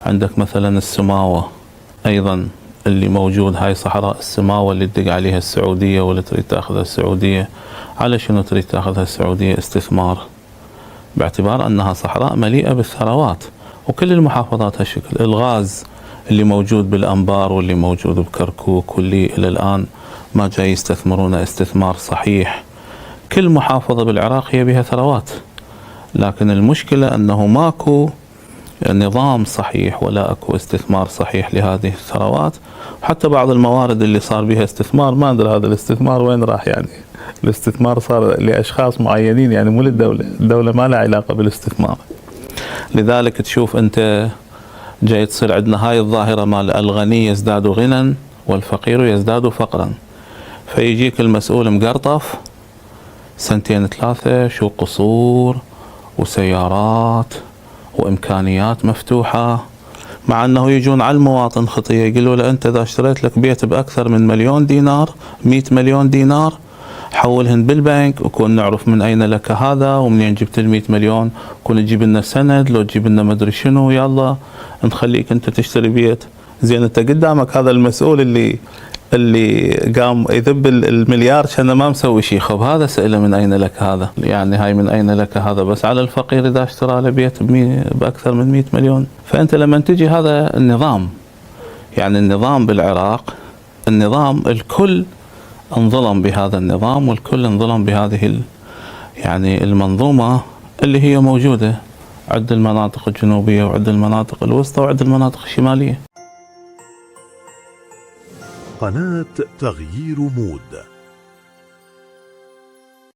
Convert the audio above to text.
عندك مثلا السماوة أيضا اللي موجود، هاي صحراء السماوة اللي تدق عليها السعودية واللي تريد تاخذها السعودية. على شنو تريد تاخذها السعودية؟ استثمار، باعتبار أنها صحراء مليئة بالثروات، وكل المحافظات هالشكل. الغاز اللي موجود بالأنبار واللي موجود بكركوك واللي إلى الآن ما جاي يستثمرون استثمار صحيح. كل محافظة بالعراق هي بها ثروات، لكن المشكلة أنه ماكو نظام صحيح ولا أكو استثمار صحيح لهذه الثروات. حتى بعض الموارد اللي صار بها استثمار ما أدري هذا الاستثمار وين راح، يعني الاستثمار صار لأشخاص معينين، يعني مو للدولة. الدولة ما لها علاقة بالاستثمار. لذلك تشوف أنت جاي تصير عندنا هاي الظاهرة مال الغني يزداد غنى والفقير يزداد فقرا. فيجيك المسؤول مقرطف سنتين ثلاثة، شو قصور وسيارات وإمكانيات مفتوحة، مع أنه يجون على المواطن خطية يقولوا له أنت إذا اشتريت لك بيت بأكثر من 1,000,000 دينار 100 مليون دينار حولهن بالبنك وكون نعرف من أين لك هذا ومنين جبت 100 مليون، كون تجيب لنا سند لو تجيب لنا مدري شنو، يلا نخليك أنت تشتري بيت. زين أنت قدامك هذا المسؤول اللي قام يذب المليار كان ما مسوي شيء. خب هذا سئله من أين لك هذا؟ يعني هاي من أين لك هذا بس على الفقير إذا اشترى له بيت بأكثر من 100 مليون. فأنت لما تجي هذا النظام، يعني النظام بالعراق، النظام الكل انظلم بهذا النظام والكل انظلم بهذه يعني المنظومة اللي هي موجودة عند المناطق الجنوبية وعند المناطق الوسطى وعند المناطق الشمالية. قناة تغيير مود.